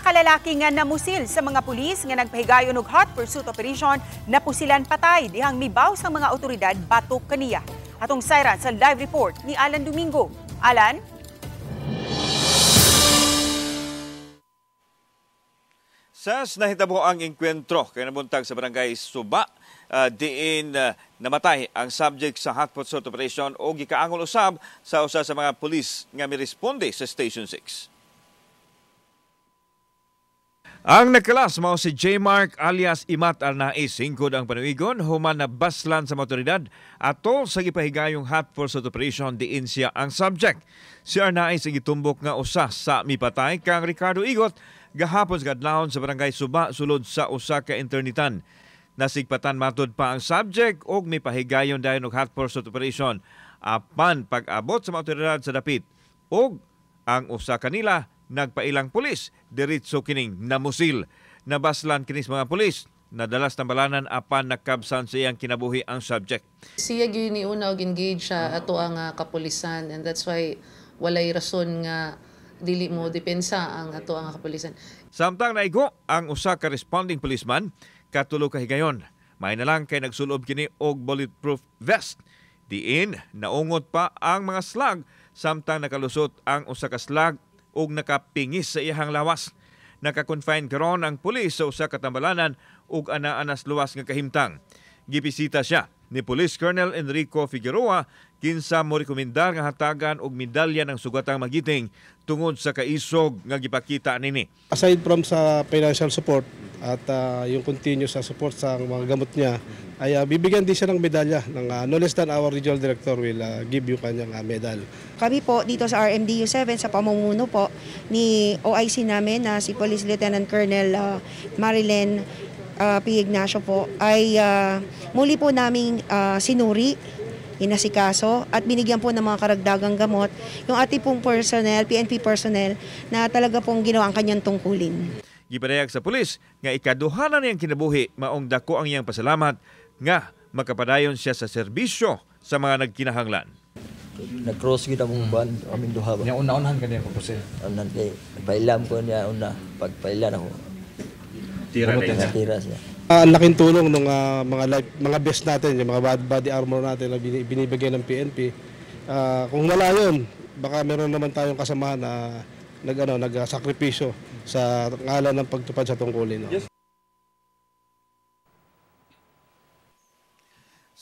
kalalaki nga namusil sa mga pulis nga nagpahigayon og hot pursuit operation na pusilan patay dihang mibaw sa mga otoridad batok kaniya. Atong sayran sa live report ni Alan Domingo. Alan? Sas nahitabo ang engkwentro kay nabuntag sa barangay Suba diin namatay ang subject sa hot pursuit operation o gikaangol usab sa usa sa mga pulis nga miresponde sa Station 6. Ang nagkalas mao si J. Mark alias Imat Arnaiz, singkod ang panuigon, human na baslan sa mga otoridad atol sa gipahigayong hot pursuit operation diin siya ang subject. Si Arnaiz ang gitumbok nga usa sa mipatay kang Ricardo Igot gahapon sa kadlawon sa barangay Suba sulod sa usa ka internitan. Nasigpatan matud pa ang subject og mipahigayon dayon og hot pursuit operation apan pag-abot sa mga otoridad sa dapit og ang usa kanila nagpailang pulis diretso kining namusil. Nabaslan kinis mga pulis, nadalas tambalanan apan nakabsan sa iyang kinabuhi ang subject. Siya gyud ni una og engage sa ato ang kapulisan, and that's why walay rason nga dili mo depensa ang ato ang kapulisan. Samtang naigo ang usa ka responding policeman katulo ka higayon. May na lang kay nagsulob kini og bulletproof vest. Diin naungot pa ang mga slag samtang nakalusot ang usa ka slag ug nakapingis sa iyang lawas. Naka-confine karon ang pulis sa usa ka tambalanan ug anaa-anas luwas nga kahimtang. Gibisita siya ni Police Colonel Enrico Figueroa kinsa mo rekomendar nga hatagan og medalya ng sugatang magiting tungod sa kaisog nga gipakita nini. Aside from sa financial support at yung continuous sa support sa mga gamot niya, ay bibigyan din siya ng medalya ng no less than our regional director will give you kanyang medal. Kami po dito sa RMDU 7 sa pamumuno po ni OIC namin na si Police Lieutenant Colonel Marilyn P. Ignacio po ay muli po naming sinuri, inasikaso at binigyan po ng mga karagdagang gamot yung ating pong personnel, PNP personnel na talaga pong ginawa ang kanyang tungkulin. Gipadayag sa pulis nga ikaduhanan niyang kinabuhi maong dako ang iyang pasalamat nga makapadayon siya sa serbisyo sa mga nagkinahanglan. Nag-cross kita mong ban, aming duha ba? Yung una-unahan ka niya po kasi? Unahan kay, pailam ko niya una, pagpailan ako. Tira na niya? Tira siya. Ang laking tulong ng mga best natin, yung mga body armor natin na binibigay ng PNP. Kung wala yun, baka meron naman tayong kasamahan na nagsakripisyo sa ngalan ng pagtupad sa tungkulin. No?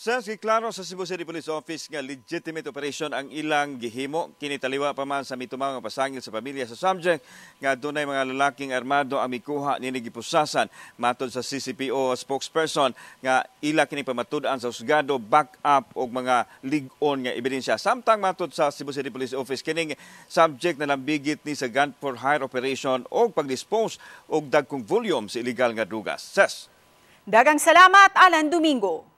Sa giklaro sa Cebu City Police Office nga legitimate operation ang ilang gihimo, kinitaliwa pa man sa mitumang pasangil sa pamilya sa subject nga dunay mga lalaking armado ang mikuha nini gipusasan. Matod sa CCPO spokesperson nga ila kini pamatud-an sa husgado back up og mga lig-on nga ebidensya. Samtang matod sa Cebu City Police Office kining subject na nambigit ni sa gun for hire operation og pagdispose og dagkong volume sa illegal nga drugas. Ses. Dagang salamat, Alan Domingo.